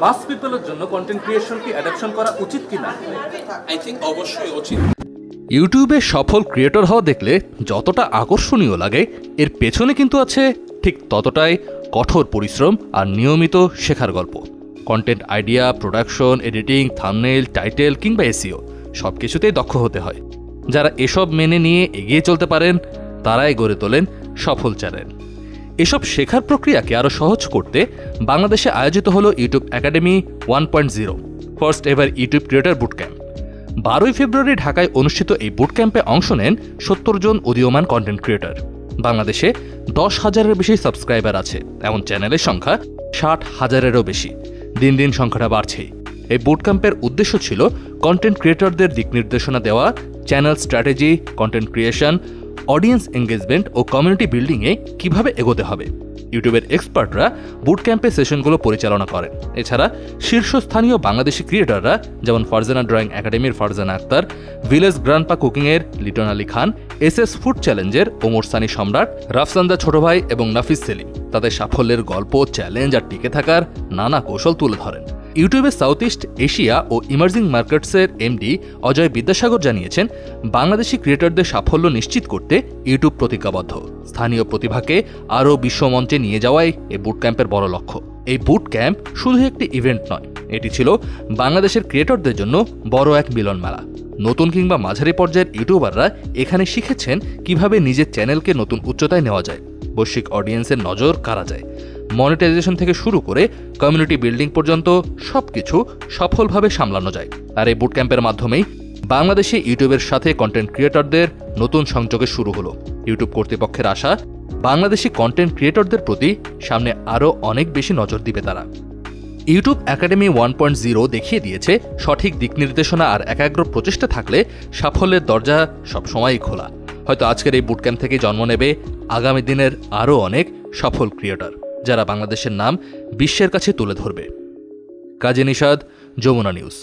মাস পিপলের জন্য content creation কি adoption করা উচিত কিনা? আই থিঙ্ক অবশ্যই উচিত। ইউটিউবে সফল ক্রিয়েটর হওয়া দেখলে যতটা আকর্ষণীয় লাগে, এর পেছনে কিন্তু আছে ঠিক ততটাই কঠোর পরিশ্রম আর নিয়মিত শেখার গল্প। Content idea, production, editing, thumbnail, title কিংবা এসইও সব কিছুতেই দক্ষ হতে হয়। যারা এসব মেনে নিয়ে এগিয়ে চলতে পারেন তারাই গড়ে তোলেন সফল চ্যানেল। এসব শেখার প্রক্রিয়াকে আরও সহজ করতে বাংলাদেশে আয়োজিত হলো YouTube academy 1.0 first ever YouTube creator boot camp. 12 ফেব্রুয়ারি ঢাকায় অনুষ্ঠিত এই বুট ক্যাম্পে অংশ নেন 70 জন উদীয়মান কন্টেন্ট ক্রিয়েটর। বাংলাদেশে 10,000-এর বেশি সাবস্ক্রাইবার আছে এমন চ্যানেলের সংখ্যা 60,000-এরও বেশি। দিন দিন সংখ্যাটা বাড়ছেই। এই বুট ক্যাম্পের উদ্দেশ্য ছিল কন্টেন্ট ক্রিয়েটরদের দিক নির্দেশনা দেওয়া, channel strategy, content creation, audience engagement ও কমিউনিটি বিল্ডিংয়ে কিভাবে এগোতে হবে। ইউটিউবের এক্সপার্টরা বুট ক্যাম্পে সেশনগুলো পরিচালনা করেন। এছাড়া শীর্ষস্থানীয় বাংলাদেশি ক্রিয়েটররা যেমন ফারজানা ড্রয়িং একাডেমির Farzana Akter, village grandpa কুকিংয়ের Liton Ali Khan, SS food চ্যালেঞ্জের ওমর সানি সম্রাট, রাফসান্দা ছোট ভাই এবং নাফিস সেলিম তাদের সাফল্যের গল্প, চ্যালেঞ্জ আর টিকে থাকার নানা কৌশল তুলে ধরেন। ইউটিউবের সাউথ ইস্ট এশিয়া ও ইমার্জিং মার্কেটসের এমডি অজয় বিদ্যাসাগর জানিয়েছেন, বাংলাদেশি ক্রিয়েটরদের সাফল্য নিশ্চিত করতে ইউটিউব প্রতিজ্ঞাবদ্ধ। স্থানীয় প্রতিভাকে আরও বিশ্বমঞ্চে নিয়ে যাওয়াই এই বুট ক্যাম্পের বড় লক্ষ্য। এই বুট ক্যাম্প শুধু একটি ইভেন্ট নয়, এটি ছিল বাংলাদেশের ক্রিয়েটরদের জন্য বড় এক মিলন মেলা। নতুন কিংবা মাঝারি পর্যায়ের ইউটিউবাররা এখানে শিখেছেন কিভাবে নিজের চ্যানেলকে নতুন উচ্চতায় নেওয়া যায়, বৈশ্বিক অডিয়েন্সের নজর কাড়া যায়, মনিটাইজেশন থেকে শুরু করে কমিউনিটি বিল্ডিং পর্যন্ত সবকিছু সফলভাবে সামলানো যায়। আর এই বুট ক্যাম্পের মাধ্যমেই বাংলাদেশে ইউটিউবের সাথে কন্টেন্ট ক্রিয়েটরদের নতুন সংযোগের শুরু হলো। ইউটিউব কর্তৃপক্ষের আশা, বাংলাদেশি কন্টেন্ট ক্রিয়েটরদের প্রতি সামনে আরও অনেক বেশি নজর দিবে তারা। ইউটিউব একাডেমি 1.0 দেখিয়ে দিয়েছে, সঠিক দিক নির্দেশনা আর একাগ্র প্রচেষ্টা থাকলে সাফল্যের দরজা সবসময়ই খোলা। হয়তো আজকের এই বুট ক্যাম্প থেকে জন্ম নেবে আগামী দিনের আরও অনেক সফল ক্রিয়েটর, যারা বাংলাদেশের নাম বিশ্বের কাছে তুলে ধরবে। কাজী নিশাদ, যমুনা নিউজ।